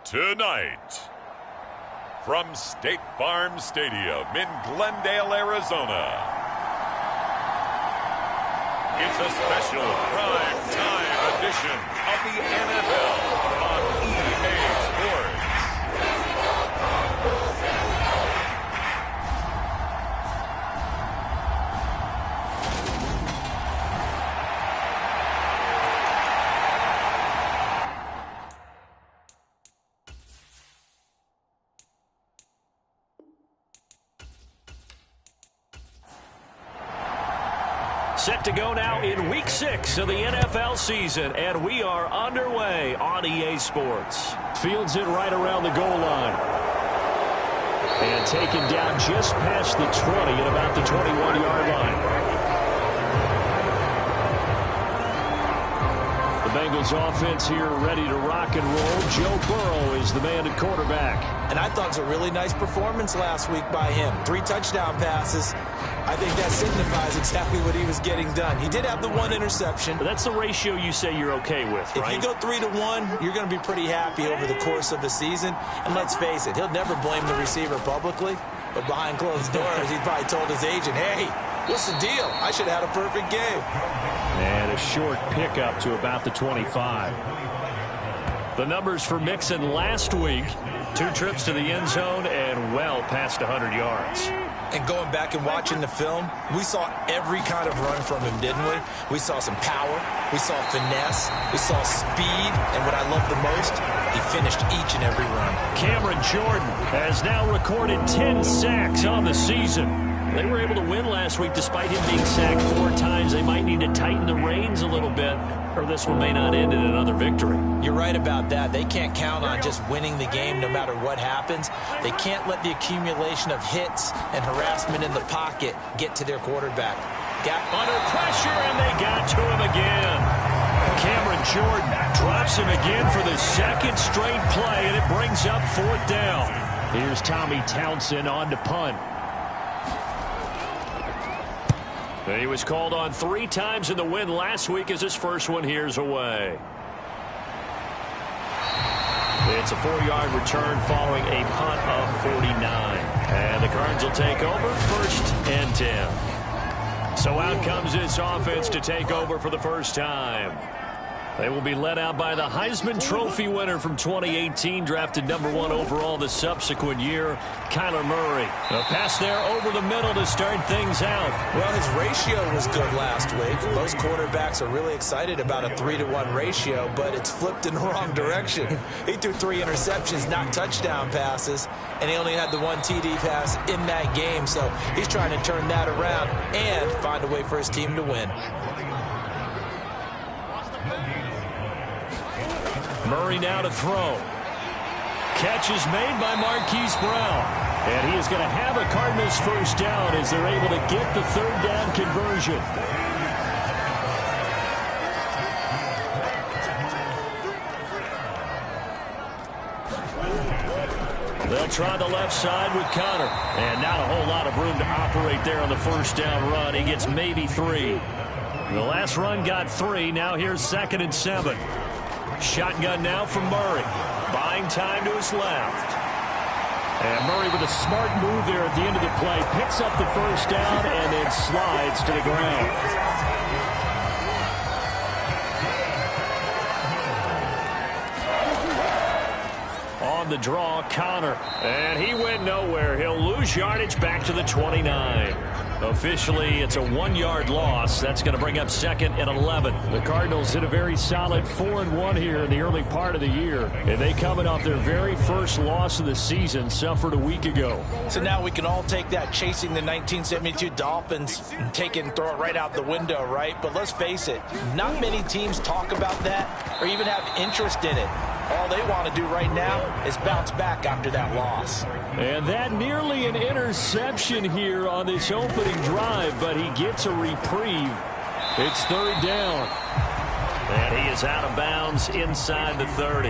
Tonight, from State Farm Stadium in Glendale, Arizona, it's a special prime time edition of the NFL on EA Sports. Set to go now in Week 6 of the NFL season, and we are underway on EA Sports. Fields it right around the goal line. And taken down just past the 20 at about the 21-yard line. The Bengals offense here ready to rock and roll. Joe Burrow is the man at quarterback. And I thought it was a really nice performance last week by him. 3 touchdown passes. I think that signifies exactly what he was getting done. He did have the 1 interception. But that's the ratio you say you're okay with, right? If you go 3-1, you're going to be pretty happy over the course of the season. And let's face it, he'll never blame the receiver publicly. But behind closed doors, he probably told his agent, hey, what's the deal? I should have had a perfect game. And a short pickup to about the 25. The numbers for Mixon last week, 2 trips to the end zone and well past 100 yards. And going back and watching the film, we saw every kind of run from him, didn't we? We saw some power. We saw finesse. We saw speed. And what I love the most, he finished each and every run. Cameron Jordan has now recorded 10 sacks on the season. They were able to win last week despite him being sacked 4 times. They might need to tighten the reins a little bit, or this one may not end in another victory. You're right about that. They can't count on just winning the game no matter what happens. They can't let the accumulation of hits and harassment in the pocket get to their quarterback. Got under pressure, and they got to him again. Cameron Jordan drops him again for the 2nd straight play, and it brings up 4th down. Here's Tommy Townsend on to punt. He was called on 3 times in the win last week as his first one here's away. It's a 4-yard return following a punt of 49. And the Cards will take over 1st and 10. So out comes this offense to take over for the first time. They will be led out by the Heisman Trophy winner from 2018, drafted #1 overall the subsequent year, Kyler Murray. A pass there over the middle to start things out. Well, his ratio was good last week. Most quarterbacks are really excited about a 3-to-1 ratio, but it's flipped in the wrong direction. He threw 3 interceptions, not touchdown passes, and he only had the 1 TD pass in that game, so he's trying to turn that around and find a way for his team to win. Murray now to throw. Catch is made by Marquise Brown. And he is going to have a Cardinals first down as they're able to get the 3rd down conversion. They'll try the left side with Connor. And not a whole lot of room to operate there on the first down run. He gets maybe 3. The last run got 3. Now here's 2nd and 7. Shotgun now from Murray. Buying time to his left. And Murray with a smart move there at the end of the play. Picks up the first down and then slides to the ground. on the draw, Connor. And he went nowhere. He'll lose yardage back to the 29. Officially, it's a 1-yard loss. That's going to bring up 2nd and 11. The Cardinals hit a very solid 4-1 here in the early part of the year. And they coming off their very first loss of the season, suffered a week ago. So now we can all take that chasing the 1972 Dolphins and take it and throw it right out the window, right? But let's face it, not many teams talk about that or even have interest in it. All they want to do right now is bounce back after that loss. And that nearly an interception here on this opening drive, but he gets a reprieve. It's 3rd down. And he is out of bounds inside the 30.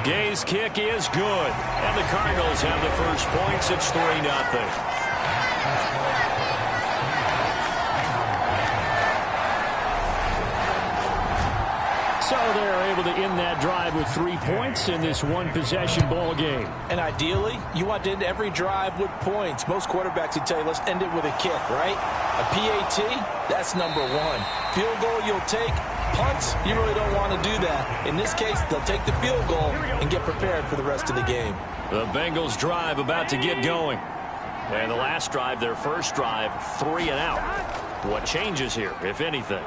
Gay's kick is good. And the Cardinals have the first points. It's 3-0. So they're able to end that drive with 3 points in this one-possession ball game. And ideally, you want to end every drive with points. Most quarterbacks would tell you, let's end it with a kick, right? A PAT, that's number 1. Field goal you'll take. Punts, you really don't want to do that. In this case, they'll take the field goal and get prepared for the rest of the game. The Bengals drive about to get going. And the last drive, their first drive, 3 and out. What changes here, if anything?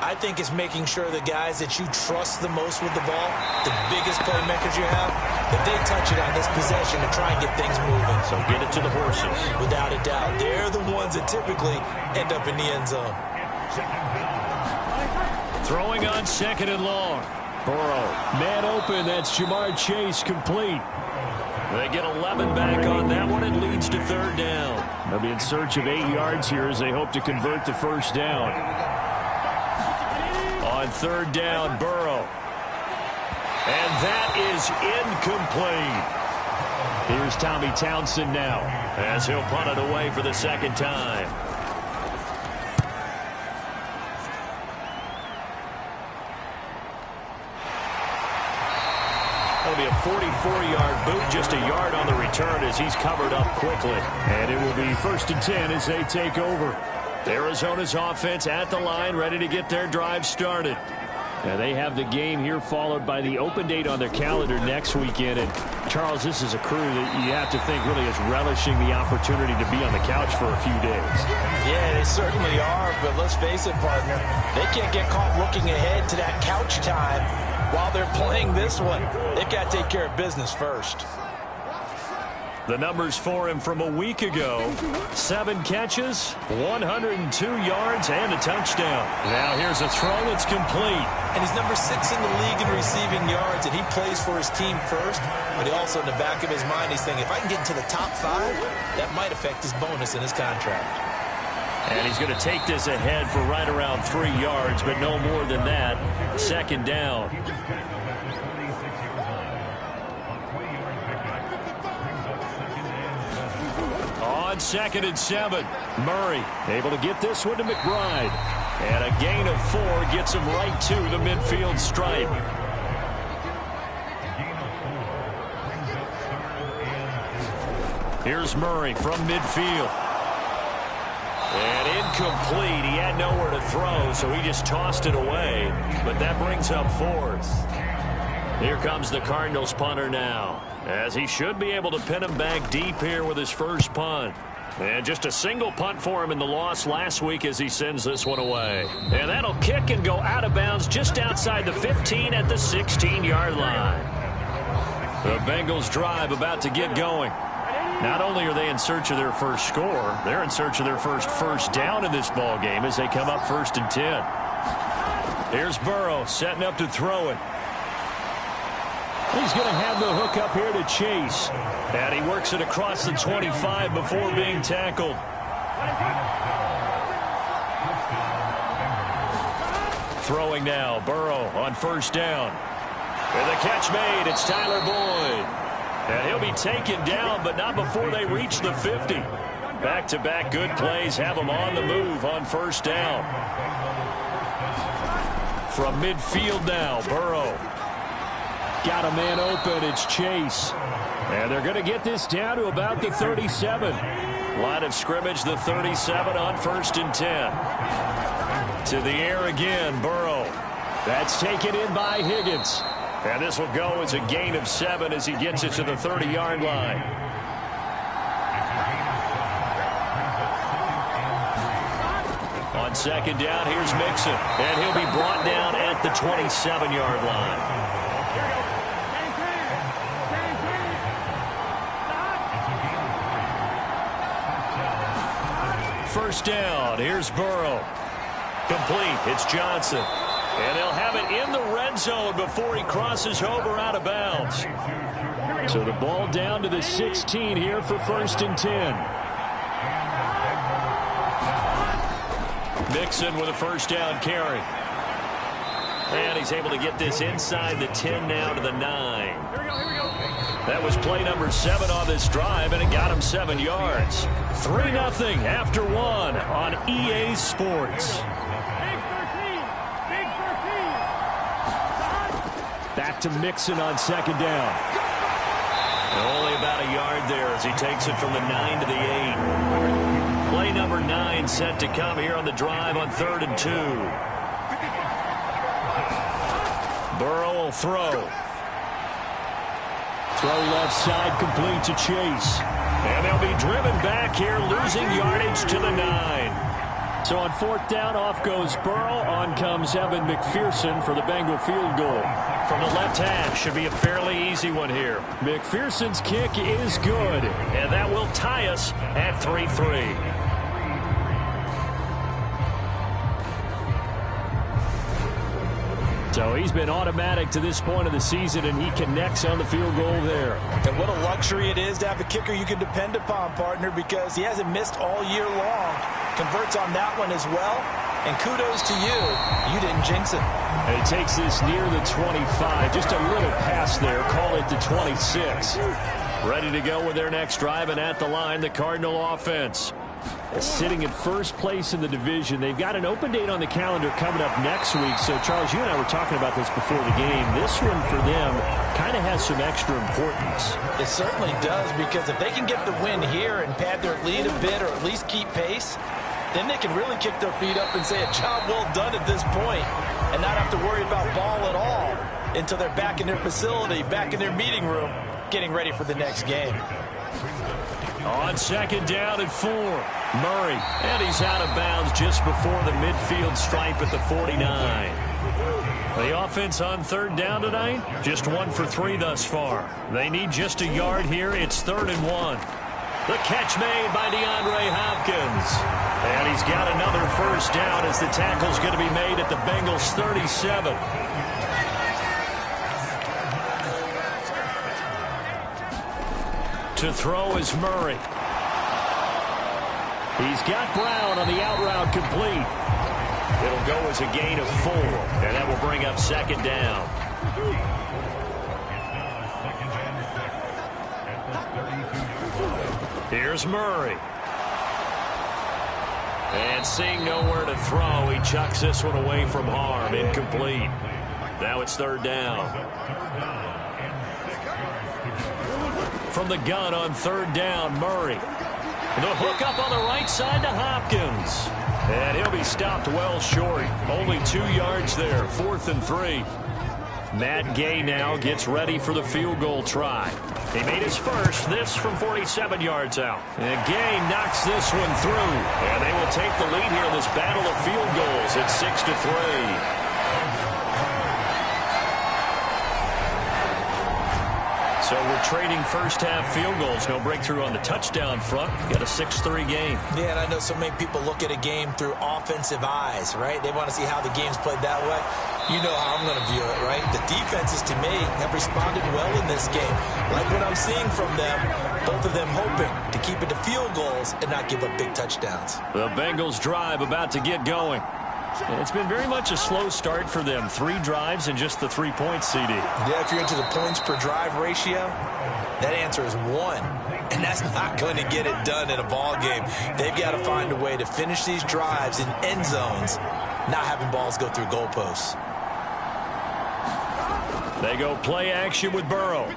I think it's making sure the guys that you trust the most with the ball, the biggest playmakers you have, that they touch it on this possession to try and get things moving. So get it to the horses. Without a doubt. They're the ones that typically end up in the end zone. Throwing on 2nd and long. Burrow, man open. That's Jamar Chase, complete. They get 11 back on that one. It leads to 3rd down. They'll be in search of 8 yards here as they hope to convert the first down. On 3rd down, Burrow. And that is incomplete. Here's Tommy Townsend now, as he'll punt it away for the 2nd time. That'll be a 44-yard boot, just a yard on the return as he's covered up quickly. And it will be 1st and 10 as they take over. Arizona's offense at the line, ready to get their drive started. Now they have the game here followed by the open date on their calendar next weekend. And Charles, this is a crew that you have to think really is relishing the opportunity to be on the couch for a few days. Yeah, they certainly are, but let's face it, partner. They can't get caught looking ahead to that couch time while they're playing this one. They've got to take care of business first. The numbers for him from a week ago: 7 catches, 102 yards, and a touchdown. Now here's a throw that's complete. And he's number 6 in the league in receiving yards, and he plays for his team first. But he also, in the back of his mind, he's thinking, if I can get into the top 5, that might affect his bonus in his contract. And he's going to take this ahead for right around 3 yards, but no more than that. 2nd down. On 2nd and 7, Murray able to get this one to McBride. And a gain of 4 gets him right to the midfield stripe. Here's Murray from midfield. And incomplete. He had nowhere to throw, so he just tossed it away. But that brings up 4th. Here comes the Cardinals punter now, as he should be able to pin him back deep here with his first punt. And just a single punt for him in the loss last week as he sends this one away. And that'll kick and go out of bounds just outside the 15 at the 16-yard line. The Bengals drive about to get going. Not only are they in search of their first score, they're in search of their first down in this ball game as they come up 1st and 10. Here's Burrow setting up to throw it. He's going to have the hook up here to Chase. And he works it across the 25 before being tackled. Throwing now, Burrow on 1st down. And the catch made, it's Tyler Boyd. And he'll be taken down, but not before they reach the 50. Back-to-back good plays have him on the move on 1st down. From midfield now, Burrow. Got a man open, it's Chase. And they're going to get this down to about the 37. Line of scrimmage, the 37 on 1st and 10. To the air again, Burrow. That's taken in by Higgins. And this will go as a gain of 7 as he gets it to the 30-yard line. On second down, here's Mixon. And he'll be brought down at the 27-yard line. First down, here's Burrow. Complete, it's Johnson. And they'll have it in the red zone before he crosses over out of bounds. So the ball down to the 16 here for 1st and 10. Mixon with a first down carry. And he's able to get this inside the 10 now to the 9. That was play number 7 on this drive, and it got him 7 yards. 3-0 after 1 on EA Sports. Back to Mixon on second down. And only about a yard there as he takes it from the 9 to the 8. Play number 9 set to come here on the drive on 3rd and 2. Burrow will throw. Throw left side, complete to Chase. And they'll be driven back here, losing yardage to the 9. So on 4th down, off goes Burrow. On comes Evan McPherson for the Bengal field goal. From the left hash, should be a fairly easy one here. McPherson's kick is good. And that will tie us at 3-3. So he's been automatic to this point of the season, and he connects on the field goal there. And what a luxury it is to have a kicker you can depend upon, partner, because he hasn't missed all year long. Converts on that one as well. And kudos to you. You didn't jinx it. And he takes this near the 25. Just a little pass there. Call it the 26. Ready to go with their next drive, and at the line, the Cardinal offense. Sitting at first place in the division. They've got an open date on the calendar coming up next week. So, Charles, you and I were talking about this before the game. This one for them kind of has some extra importance. It certainly does, because if they can get the win here and pad their lead a bit or at least keep pace, then they can really kick their feet up and say a job well done at this point and not have to worry about ball at all until they're back in their facility, back in their meeting room, getting ready for the next game. On second down and 4, Murray. And he's out of bounds just before the midfield stripe at the 49. The offense on 3rd down tonight, just 1 for 3 thus far. They need just a yard here. It's 3rd and 1. The catch made by DeAndre Hopkins. And he's got another first down as the tackle's going to be made at the Bengals' 37. To throw is Murray. He's got Brown on the out route complete. It'll go as a gain of 4, and that will bring up 2nd down. Here's Murray. And seeing nowhere to throw, he chucks this one away from harm. Incomplete. Now it's 3rd down. From the gun on 3rd down, Murray. The hook up on the right side to Hopkins. And he'll be stopped well short. Only 2 yards there, 4th and 3. Matt Gay now gets ready for the field goal try. He made his first, this from 47 yards out. And Gay knocks this one through. And they will take the lead here in this battle of field goals at 6-3. So we're trading first-half field goals. No breakthrough on the touchdown front. Got a 6-3 game. Yeah, and I know so many people look at a game through offensive eyes, right? They want to see how the game's played that way. You know how I'm going to view it, right? The defenses, to me, have responded well in this game. Like what I'm seeing from them, both of them hoping to keep it to field goals and not give up big touchdowns. The Bengals drive about to get going. It's been very much a slow start for them. 3 drives and just the 3 points, CD. Yeah, if you're into the points per drive ratio, that answer is 1. And that's not going to get it done in a ball game. They've got to find a way to finish these drives in end zones, not having balls go through goalposts. They go play action with Burrow.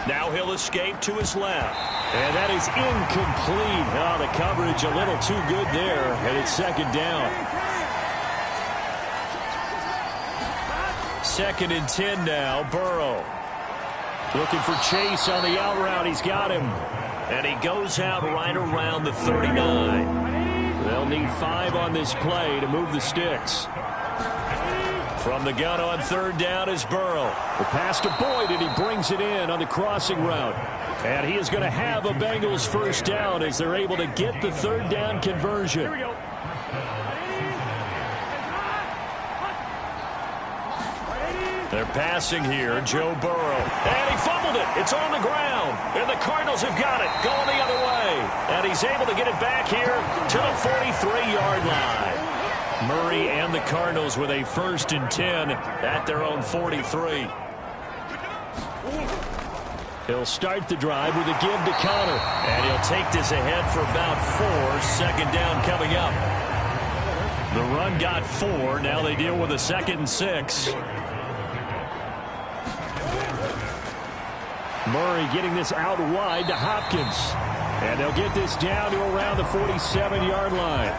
Now he'll escape to his left. And that is incomplete. Oh, the coverage a little too good there, and it's second down. 2nd and 10 now, Burrow. Looking for Chase on the out route. He's got him. And he goes out right around the 39. They'll need 5 on this play to move the sticks. From the gun on 3rd down is Burrow. The pass to Boyd, and he brings it in on the crossing route. And he is going to have a Bengals first down as they're able to get the 3rd down conversion. They're passing here, Joe Burrow. And he fumbled it. It's on the ground. And the Cardinals have got it, going the other way. And he's able to get it back here to the 43-yard line. Murray and the Cardinals with a 1st and 10 at their own 43. He'll start the drive with a give to Connor. And he'll take this ahead for about 4. 2nd down coming up. The run got 4. Now they deal with a 2nd and 6. Murray getting this out wide to Hopkins. And they'll get this down to around the 47-yard line.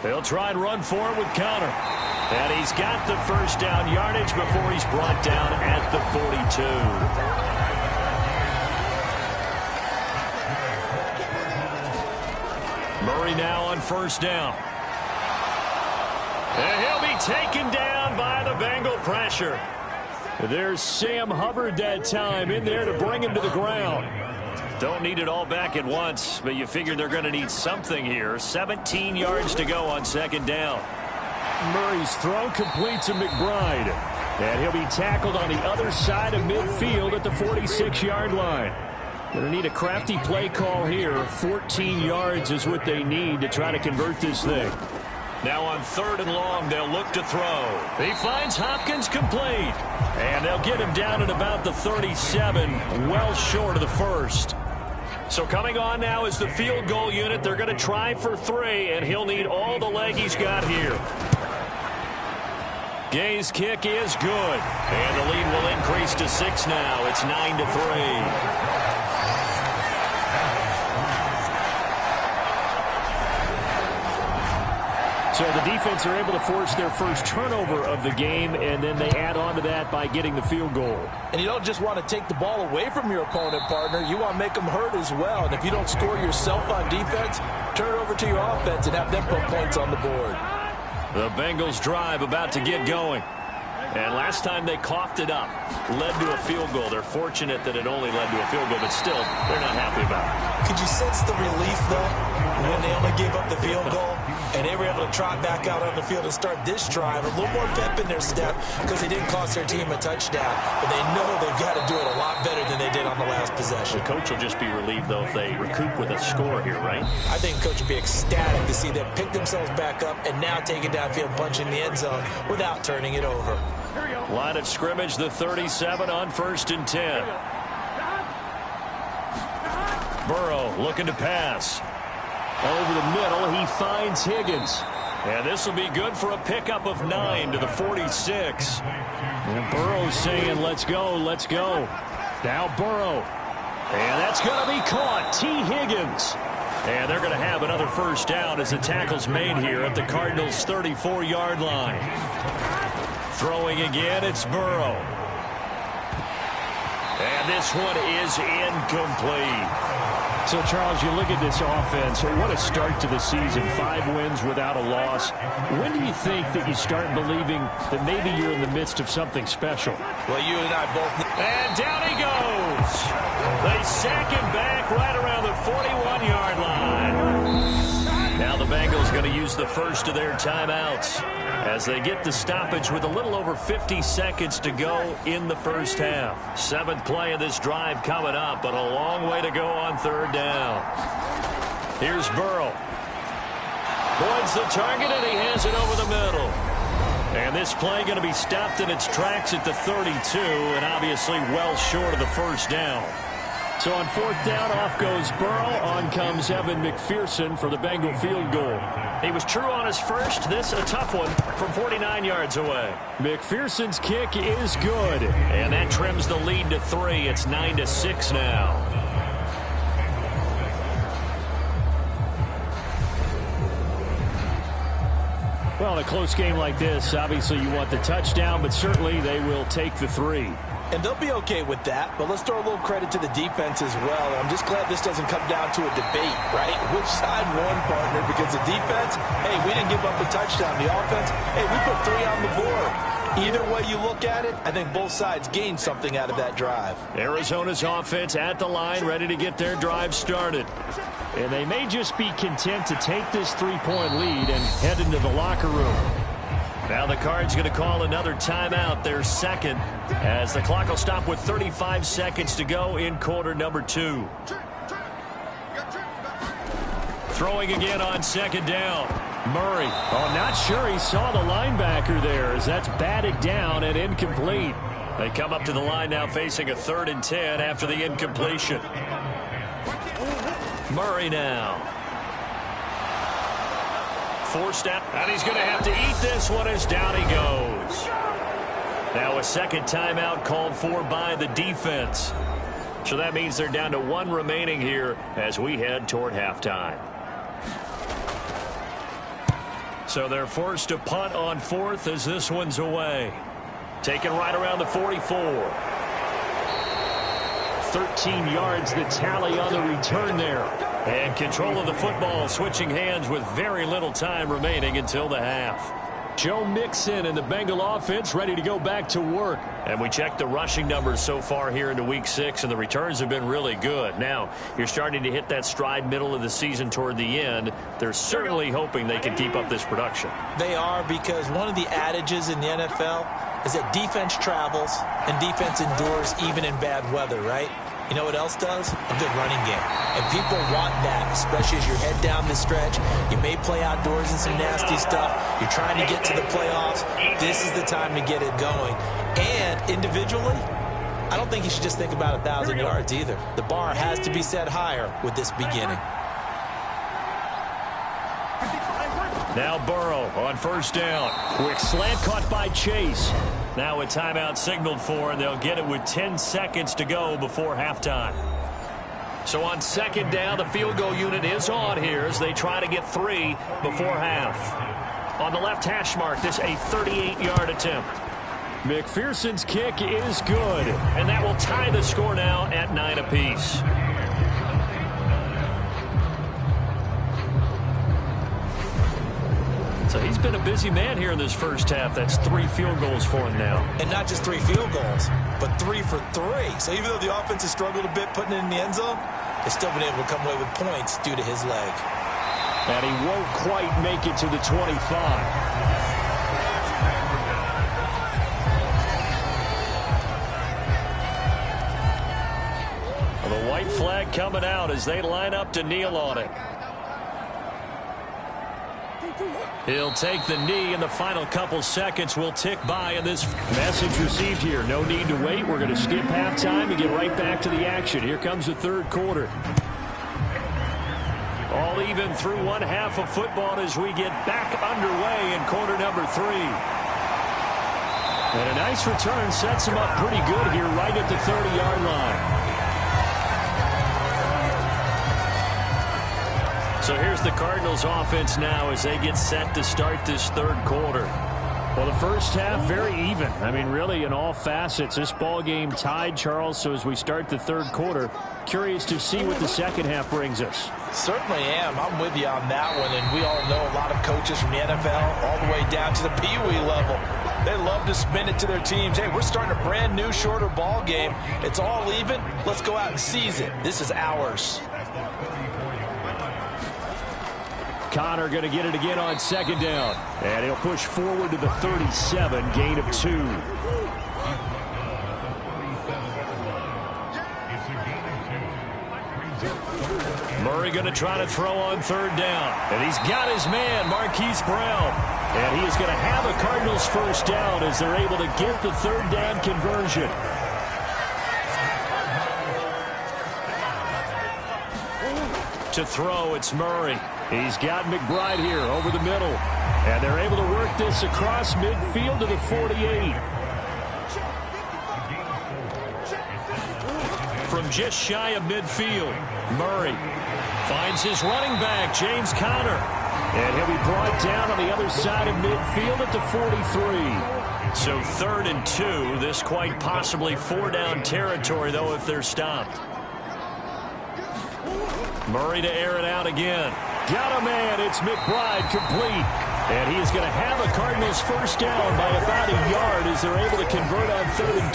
They'll try and run for it with Connor. And he's got the first down yardage before he's brought down at the 42. Murray now on 1st down. And he'll be taken down by the Bengal pressure. There's Sam Hubbard that time in there to bring him to the ground. Don't need it all back at once, but you figure they're going to need something here. 17 yards to go on 2nd down. Murray's throw complete to McBride. And he'll be tackled on the other side of midfield at the 46-yard line. Going to need a crafty play call here. 14 yards is what they need to try to convert this thing. Now on 3rd and long, they'll look to throw. He finds Hopkins complete. And they'll get him down at about the 37, well short of the 1st. So coming on now is the field goal unit. They're going to try for 3, and he'll need all the leg he's got here. Gay's kick is good. And the lead will increase to 6 now. It's 9-3. So the defense are able to force their first turnover of the game, and then they add on to that by getting the field goal. And you don't just want to take the ball away from your opponent, partner. You want to make them hurt as well. And if you don't score yourself on defense, turn it over to your offense and have them put points on the board. The Bengals drive about to get going. And last time they coughed it up, led to a field goal. They're fortunate that it only led to a field goal, but still, they're not happy about it. Could you sense the relief, though, when they only gave up the field goal? And they were able to trot back out on the field and start this drive. A little more pep in their step because they didn't cost their team a touchdown. But they know they've got to do it a lot better than they did on the last possession. The coach will just be relieved, though, if they recoup with a score here, right? I think the coach will be ecstatic to see them pick themselves back up and now take it downfield, punch in the end zone without turning it over. Line of scrimmage, the 37 on 1st and 10. Burrow looking to pass. Over the middle, he finds Higgins. And this will be good for a pickup of 9 to the 46. And Burrow saying, let's go, let's go. Now Burrow. And that's going to be caught. T. Higgins. And they're going to have another first down as the tackle's made here at the Cardinals' 34-yard line. Throwing again, it's Burrow. And this one is incomplete. So, Charles, you look at this offense, what a start to the season. 5 wins without a loss. When do you think that you start believing that maybe you're in the midst of something special? Well, you and I both. And down he goes. They sack him back right around the 41-yard line. Now the Bengals going to use the first of their timeouts as they get the stoppage with a little over 50 seconds to go in the first half. 7th play of this drive coming up, but a long way to go on 3rd down. Here's Burrow. Boyd's the target, and he has it over the middle. And this play going to be stopped in its tracks at the 32, and obviously well short of the first down. So on fourth down, off goes Burrow. On comes Evan McPherson for the Bengal field goal. He was true on his first. This a tough one from 49 yards away. McPherson's kick is good. And that trims the lead to 3. It's 9-6 now. Well, in a close game like this, obviously you want the touchdown, but certainly they will take the 3. And they'll be okay with that, but let's throw a little credit to the defense as well. I'm just glad this doesn't come down to a debate, right? Which side won, partner? Because the defense, hey, we didn't give up a touchdown. The offense, hey, we put 3 on the board. Either way you look at it, I think both sides gained something out of that drive. Arizona's offense at the line, ready to get their drive started. And they may just be content to take this 3-point lead and head into the locker room. Now the Cards going to call another timeout, their second, as the clock will stop with 35 seconds to go in quarter number 2. Throwing again on second down. Murray. Oh, not sure he saw the linebacker there as that's batted down and incomplete. They come up to the line now facing a 3rd and 10 after the incompletion. Murray now. Forced out, and he's going to have to eat this one as down he goes. Now a second timeout called for by the defense. So that means they're down to 1 remaining here as we head toward halftime. So they're forced to punt on 4th as this one's away. Taken right around the 44. 13 yards the tally on the return there. And control of the football switching hands with very little time remaining until the half. Joe Mixon and the Bengal offense ready to go back to work. And we checked the rushing numbers so far here into week 6, and the returns have been really good. Now, you're starting to hit that stride middle of the season toward the end. They're certainly hoping they can keep up this production. They are, because one of the adages in the NFL is that defense travels and defense endures even in bad weather, right? You know what else does? A good running game. And people want that, especially as you head down the stretch. You may play outdoors in some nasty stuff. You're trying to get to the playoffs. This is the time to get it going. And individually, I don't think you should just think about 1,000 yards either. The bar has to be set higher with this beginning. Now Burrow on first down. Quick slant caught by Chase. Now a timeout signaled for, and they'll get it with 10 seconds to go before halftime. So on second down, the field goal unit is on here as they try to get 3 before half. On the left hash mark, this a 38-yard attempt. McPherson's kick is good, and that will tie the score now at 9 apiece. So he's been a busy man here in this first half. That's 3 field goals for him now. And not just 3 field goals, but 3 for 3. So even though the offense has struggled a bit putting it in the end zone, they've still been able to come away with points due to his leg. And he won't quite make it to the 25. Well, the white flag coming out as they line up to kneel on it. He'll take the knee, and the final couple seconds will tick by in this message received here. No need to wait. We're going to skip halftime and get right back to the action. Here comes the third quarter. All even through one half of football as we get back underway in quarter number 3. And a nice return sets him up pretty good here right at the 30-yard line. So here's the Cardinals offense now as they get set to start this third quarter. Well, the first half, very even. I mean, really, in all facets, this ball game tied, Charles. So as we start the third quarter, curious to see what the second half brings us. Certainly am. I'm with you on that one. And we all know a lot of coaches from the NFL all the way down to the Pee Wee level. They love to spin it to their teams. Hey, we're starting a brand new, shorter ball game. It's all even. Let's go out and seize it. This is ours. Connor going to get it again on second down. And he'll push forward to the 37, gain of 2. Murray going to try to throw on third down. And he's got his man, Marquise Brown. And he is going to have a Cardinals first down as they're able to get the third down conversion. To throw, it's Murray. He's got McBride here over the middle. And they're able to work this across midfield to the 48. From just shy of midfield, Murray finds his running back, James Conner. And he'll be brought down on the other side of midfield at the 43. So 3rd and 2. This quite possibly 4-down territory, though, if they're stopped. Murray to air it out again. Got a man. It's McBride complete. And he is going to have a Cardinals first down by about a yard as they're able to convert on 3rd and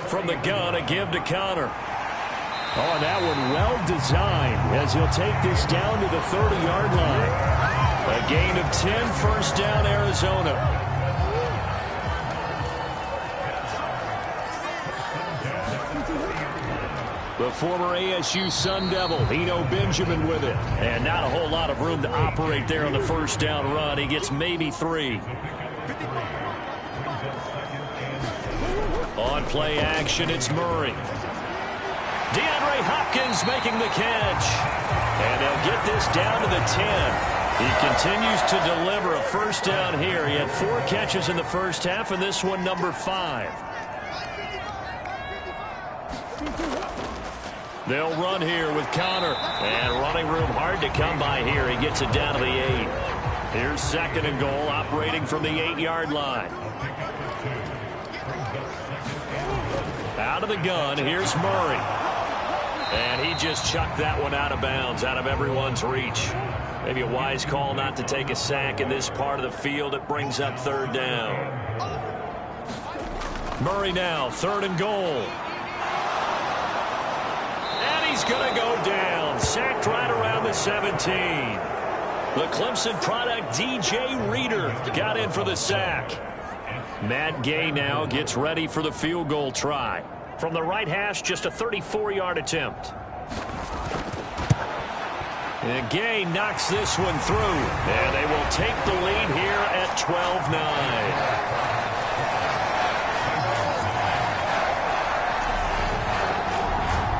2. From the gun, a give to Conner. Oh, and that one well designed as he'll take this down to the 30-yard line. A gain of 10, first down, Arizona. The former ASU Sun Devil, Eno Benjamin with it. And not a whole lot of room to operate there on the first down run. He gets maybe 3. On play action, it's Murray. DeAndre Hopkins making the catch. And they'll get this down to the 10. He continues to deliver a first down here. He had 4 catches in the first half, and this one number 5. They'll run here with Conner. And running room hard to come by here. He gets it down to the 8. Here's 2nd and goal, operating from the 8-yard line. Out of the gun, here's Murray. And he just chucked that one out of bounds, out of everyone's reach. Maybe a wise call not to take a sack in this part of the field. It brings up 3rd down. Murray now, 3rd and goal. And he's going to go down. Sacked right around the 17. The Clemson product, DJ Reader, got in for the sack. Matt Gay now gets ready for the field goal try. From the right hash, just a 34-yard attempt. And Gay knocks this one through. And they will take the lead here at 12-9.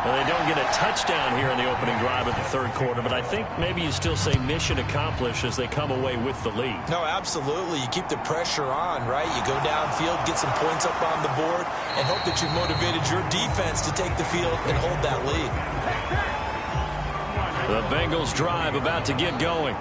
Well, they don't get a touchdown here in the opening drive of the 3rd quarter, but I think maybe you still say mission accomplished as they come away with the lead. No, absolutely. You keep the pressure on, right? You go downfield, get some points up on the board, and hope that you've motivated your defense to take the field and hold that lead. The Bengals drive about to get going.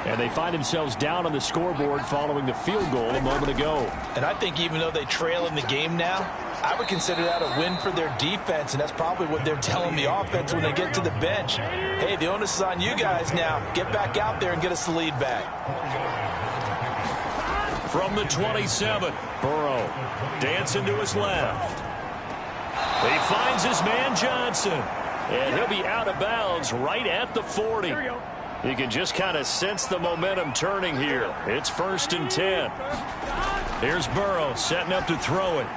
And they find themselves down on the scoreboard following the field goal a moment ago. And I think even though they trail in the game now, I would consider that a win for their defense, and that's probably what they're telling the offense when they get to the bench. Hey, the onus is on you guys now. Get back out there and get us the lead back. From the 27, Burrow dancing to his left. He finds his man Johnson, and he'll be out of bounds right at the 40. You can just kind of sense the momentum turning here. It's 1st and 10. Here's Burrow setting up to throw it.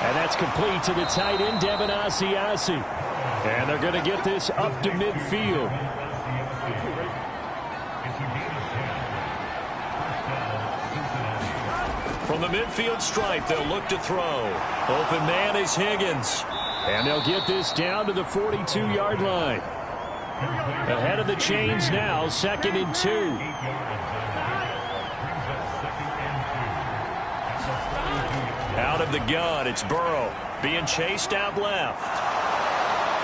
And that's complete to the tight end, Devin Asiasi. And they're going to get this up to midfield. From the midfield stripe, they'll look to throw. Open man is Higgins. And they'll get this down to the 42-yard line. Ahead of the chains now, 2nd and 2. Out of the gun, it's Burrow being chased out left.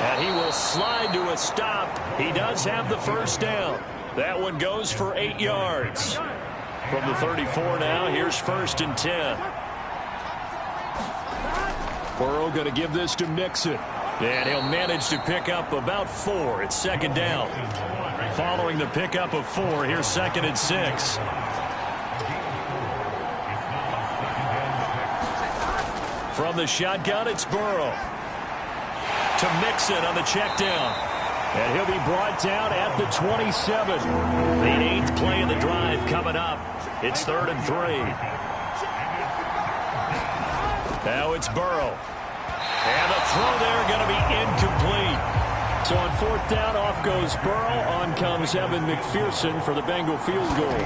And he will slide to a stop. He does have the first down. That one goes for 8 yards. From the 34 now, here's 1st and 10. Burrow going to give this to Mixon. And he'll manage to pick up about 4. It's 2nd down. Following the pickup of 4, here's 2nd and 6. From the shotgun, it's Burrow. To Mixon on the check down. And he'll be brought down at the 27. The 8th play of the drive coming up. It's 3rd and 3. Now it's Burrow. And the throw there going to be incomplete. So on 4th down, off goes Burrow. On comes Evan McPherson for the Bengal field goal.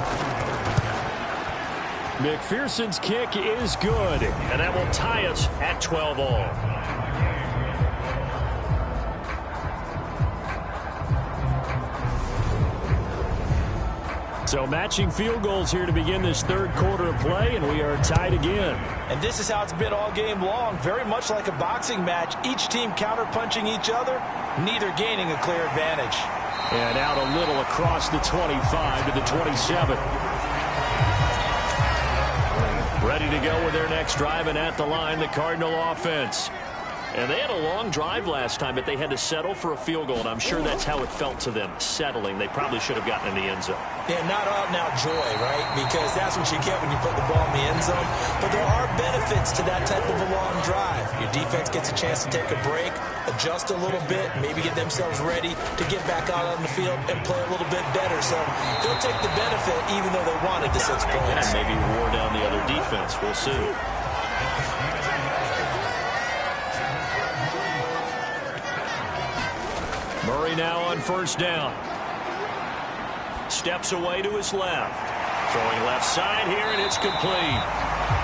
McPherson's kick is good, and that will tie us at 12 all. So matching field goals here to begin this third quarter of play, and we are tied again. And this is how it's been all game long, very much like a boxing match. Each team counter-punching each other, neither gaining a clear advantage. And out a little across the 25 to the 27. Ready to go with their next drive, and at the line, the Cardinal offense. And they had a long drive last time, but they had to settle for a field goal, and I'm sure that's how it felt to them, settling. They probably should have gotten in the end zone. Yeah, not out-and-out joy, right? Because that's what you get when you put the ball in the end zone. But there are benefits to that type of a long drive. Your defense gets a chance to take a break, adjust a little bit, maybe get themselves ready to get back out on the field and play a little bit better. So they'll take the benefit even though they wanted the 6 points. And maybe wore down the other defense. We'll see. Murray now on first down. Steps away to his left. Throwing left side here, and it's complete.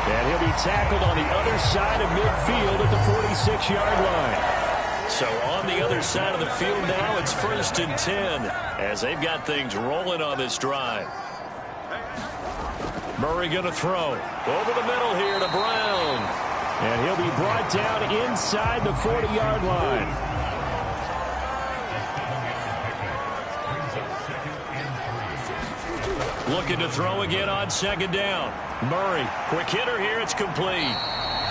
And he'll be tackled on the other side of midfield at the 46-yard line. So on the other side of the field now, it's 1st and 10 as they've got things rolling on this drive. Murray going to throw. Over the middle here to Brown. And he'll be brought down inside the 40-yard line. Looking to throw again on second down. Murray, quick hitter here, it's complete.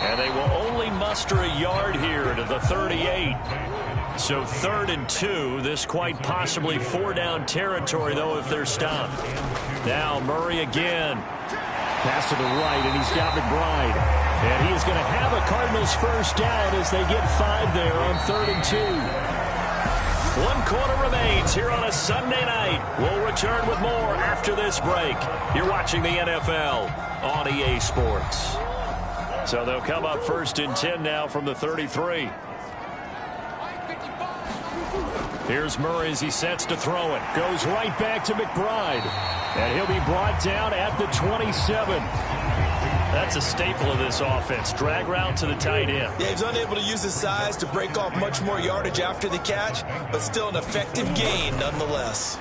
And they will only muster a yard here to the 38. So 3rd and 2, this quite possibly 4-down territory, though, if they're stopped. Now Murray again. Pass to the right, and he's got McBride. And he is going to have a Cardinals first down as they get 5 there on 3rd and 2. 1 quarter remains here on a Sunday night. We'll return with more after this break. You're watching the NFL on EA Sports. So they'll come up 1st and 10 now from the 33. Here's Murray as he sets to throw it. Goes right back to McBride. And he'll be brought down at the 27. That's a staple of this offense. Drag route to the tight end. Yeah, he's unable to use his size to break off much more yardage after the catch, but still an effective gain nonetheless.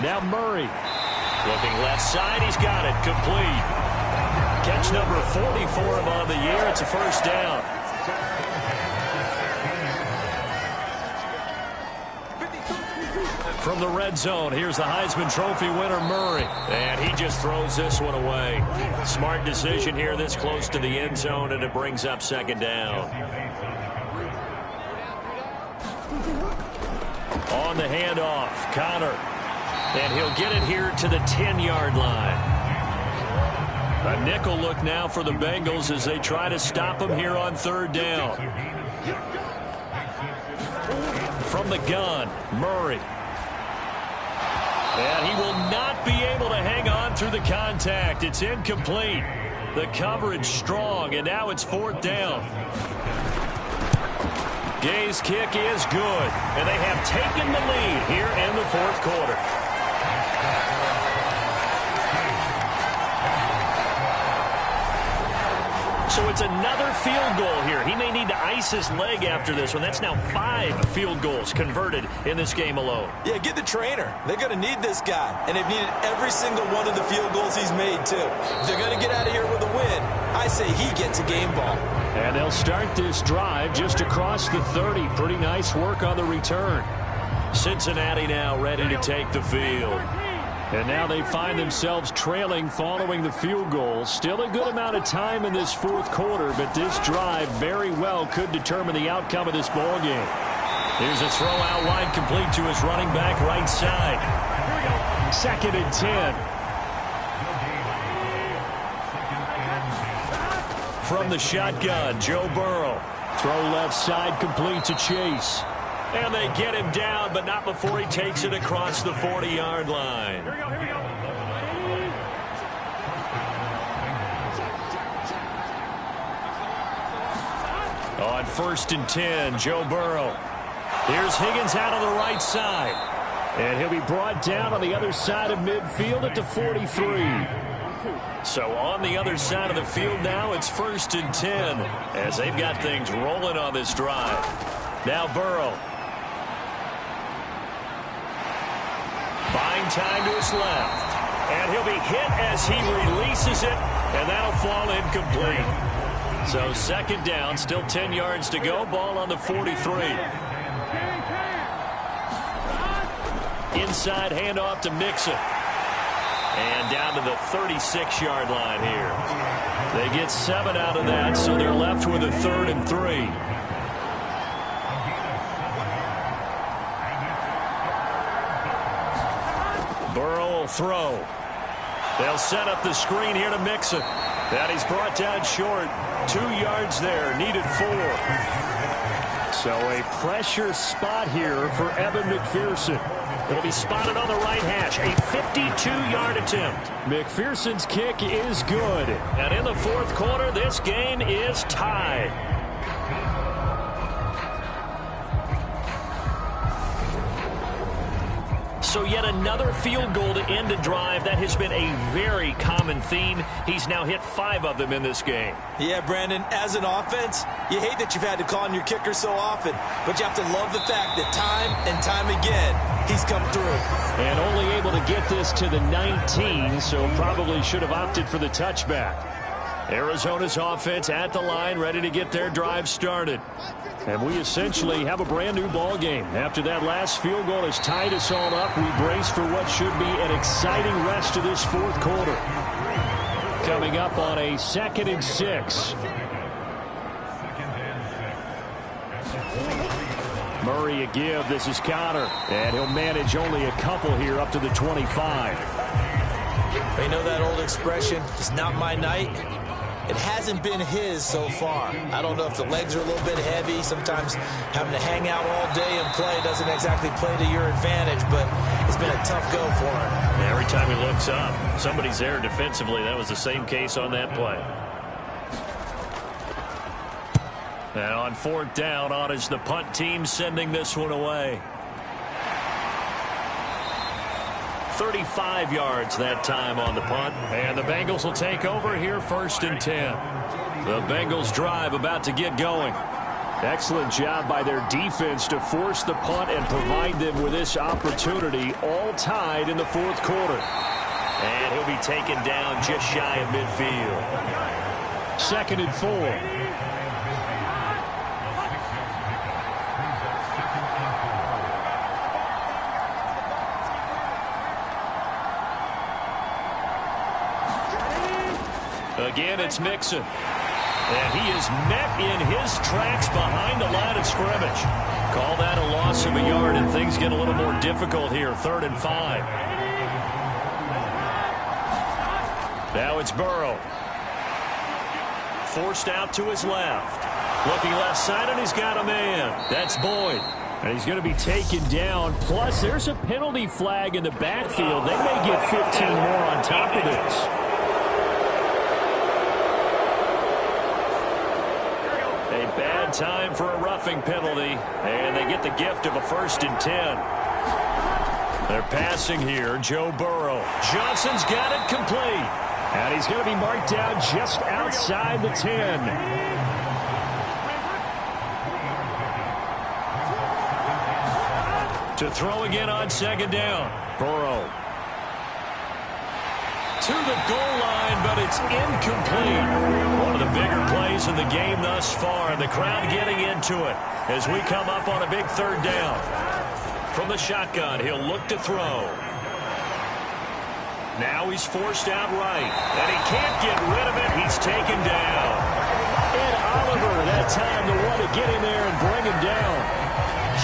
Now Murray. Looking left side, he's got it. Complete. Catch number 40 for him on the year. It's a first down. From the red zone, here's the Heisman Trophy winner, Murray. And he just throws this one away. Smart decision here this close to the end zone, and it brings up second down. On the handoff, Connor. And he'll get it here to the 10-yard line. A nickel look now for the Bengals as they try to stop him here on 3rd down. From the gun, Murray. And he will not be able to hang on through the contact. It's incomplete. The coverage strong, and now it's 4th down. Gay's kick is good, and they have taken the lead here in the 4th quarter. So it's another field goal here. He may need to ice his leg after this one. That's now 5 field goals converted in this game alone. Yeah, get the trainer. They're going to need this guy. And they've needed every single one of the field goals he's made, too. If they're going to get out of here with a win, I say he gets a game ball. And they'll start this drive just across the 30. Pretty nice work on the return. Cincinnati now ready to take the field. And now they find themselves trailing following the field goal. Still a good amount of time in this 4th quarter, but this drive very well could determine the outcome of this ball game. Here's a throw out wide, complete to his running back right side. 2nd and 10. From the shotgun, Joe Burrow. Throw left side, complete to Chase. And they get him down, but not before he takes it across the 40-yard line. Here we go. On 1st and 10, Joe Burrow. Here's Higgins out on the right side. And he'll be brought down on the other side of midfield at the 43. So on the other side of the field now, it's 1st and 10 as they've got things rolling on this drive. Now Burrow. Buying time to his left. And he'll be hit as he releases it, and that'll fall incomplete. So 2nd down, still 10 yards to go. Ball on the 43. Inside handoff to Mixon. And down to the 36-yard line here. They get 7 out of that, so they're left with a 3rd and 3. Burrow will throw. They'll set up the screen here to Mixon. That he's brought down short. 2 yards there, needed 4. So a pressure spot here for Evan McPherson. It'll be spotted on the right hash. A 52-yard attempt. McPherson's kick is good. And in the 4th quarter, this game is tied. So yet another field goal to end a drive. That has been a very common theme. He's now hit 5 of them in this game. Yeah, Brandon, as an offense, you hate that you've had to call on your kicker so often, but you have to love the fact that time and time again, he's come through. And only able to get this to the 19, so probably should have opted for the touchback. Arizona's offense at the line, ready to get their drive started. And we essentially have a brand new ball game. After that last field goal has tied us all up, we brace for what should be an exciting rest of this 4th quarter. Coming up on a 2nd and 6. Murray a give. This is Connor. And he'll manage only a couple here up to the 25. You know that old expression, it's not my night? It hasn't been his so far. I don't know if the legs are a little bit heavy. Sometimes having to hang out all day and play doesn't exactly play to your advantage, but it's been a tough go for him. Every time he looks up, somebody's there defensively. That was the same case on that play. And on 4th down, on is the punt team sending this one away. 35 yards that time on the punt. And the Bengals will take over here 1st and 10. The Bengals drive about to get going. Excellent job by their defense to force the punt and provide them with this opportunity, all tied in the 4th quarter. And he'll be taken down just shy of midfield. 2nd and 4. Again, it's Mixon. And he is met in his tracks behind the line of scrimmage. Call that a loss of a yard, and things get a little more difficult here. 3rd and 5. Now it's Burrow. Forced out to his left. Looking left side, and he's got a man. That's Boyd. And he's going to be taken down. Plus, there's a penalty flag in the backfield. They may get 15 more on top of this. Bad time for a roughing penalty, and they get the gift of a 1st and 10. They're passing here, Joe Burrow. Johnson's got it complete, and he's going to be marked down just outside the 10. To throw again on 2nd down, Burrow. To the goal line, but it's incomplete. One of the bigger plays in the game thus far. The crowd getting into it as we come up on a big 3rd down. From the shotgun, he'll look to throw. Now he's forced out right, and he can't get rid of it. He's taken down. And Oliver, that time the one to get in there and bring him down.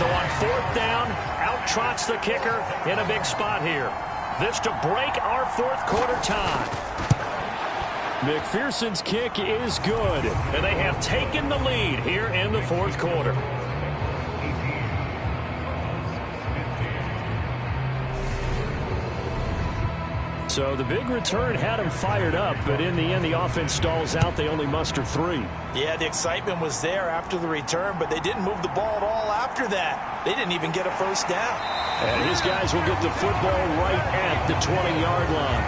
So on 4th down, out trots the kicker in a big spot here. This to break our 4th quarter tie. McPherson's kick is good, and they have taken the lead here in the 4th quarter. So the big return had him fired up, but in the end, the offense stalls out. They only muster 3. Yeah, the excitement was there after the return, but they didn't move the ball at all after that. They didn't even get a 1st down. And his guys will get the football right at the 20-yard line.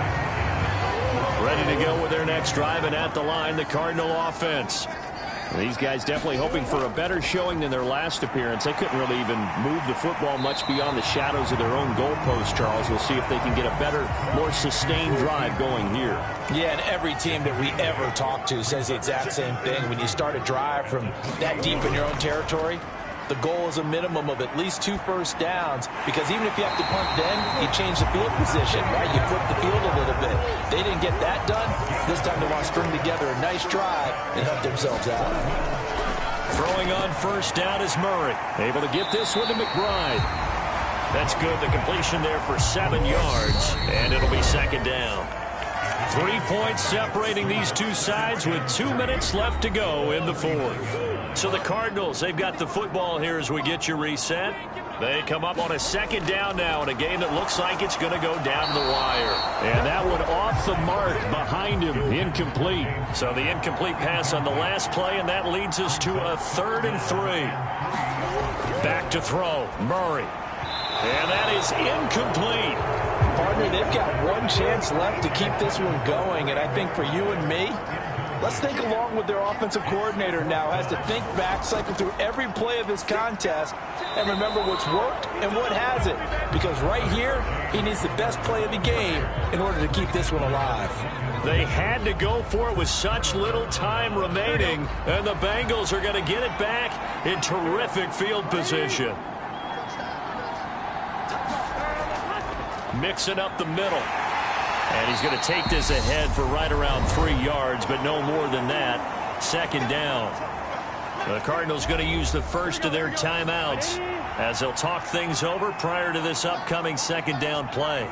Ready ready to go with their next drive, and at the line, the Cardinal offense. These guys definitely hoping for a better showing than their last appearance. They couldn't really even move the football much beyond the shadows of their own goalpost, Charles. We'll see if they can get a better, more sustained drive going here. Yeah, and every team that we ever talk to says the exact same thing. When you start a drive from that deep in your own territory, the goal is a minimum of at least 2 first downs, because even if you have to punt then, you change the field position, right? You flip the field a little bit. They didn't get that done. This time they want to string together a nice drive and help themselves out. Throwing on first down is Murray. Able to get this one to McBride. That's good. The completion there for 7 yards, and it'll be second down. 3 points separating these two sides with 2 minutes left to go in the fourth. So the Cardinals, they've got the football here as we get you reset. They come up on a second down now in a game that looks like it's going to go down to the wire. And that one off the mark behind him, incomplete. So the incomplete pass on the last play, and that leads us to a 3rd and 3. Back to throw, Murray. And that is incomplete. Partner, they've got one chance left to keep this one going, and I think for you and me, let's think along with their offensive coordinator now as to think back, cycle through every play of this contest, and remember what's worked and what hasn't. Because right here, he needs the best play of the game in order to keep this one alive. They had to go for it with such little time remaining, and the Bengals are going to get it back in terrific field position. Mixing up the middle. And he's going to take this ahead for right around 3 yards, but no more than that. Second down. The Cardinals going to use the first of their timeouts as they'll talk things over prior to this upcoming second down play.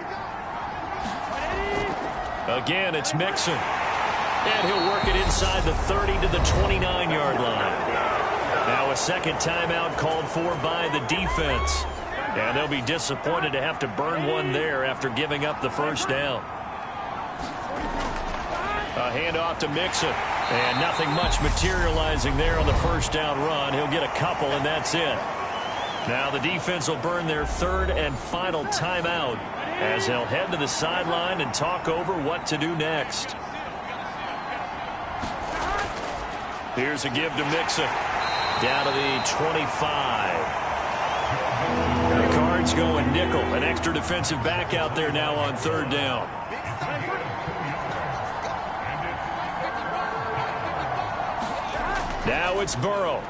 Again, it's Mixon. And he'll work it inside the 30 to the 29-yard line. Now a second timeout called for by the defense. And they'll be disappointed to have to burn one there after giving up the first down. A handoff to Mixon. And nothing much materializing there on the first down run. He'll get a couple, and that's it. Now the defense will burn their 3rd and final timeout as they'll head to the sideline and talk over what to do next. Here's a give to Mixon. Down to the 25. The Cards going nickel. An extra defensive back out there now on 3rd down. Now it's Burrow.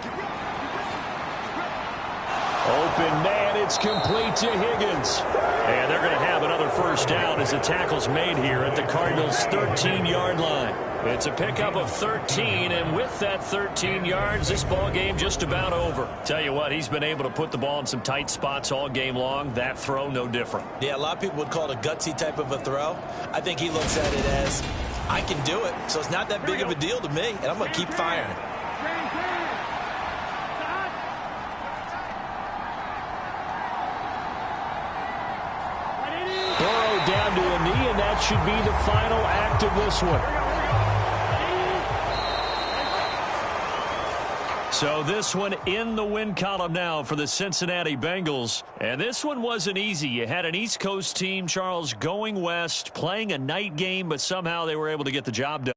Open man, it's complete to Higgins. And they're going to have another first down as the tackle's made here at the Cardinals' 13-yard line. It's a pickup of 13, and with that 13 yards, this ball game just about over. Tell you what, he's been able to put the ball in some tight spots all game long. That throw, no different. Yeah, a lot of people would call it a gutsy type of a throw. I think he looks at it as, I can do it, so it's not that big of a deal to me, and I'm going to keep firing. Burrow down to a knee, and that should be the final act of this one. So this one in the win column now for the Cincinnati Bengals. And this one wasn't easy. You had an East Coast team, Charles, going west, playing a night game, but somehow they were able to get the job done.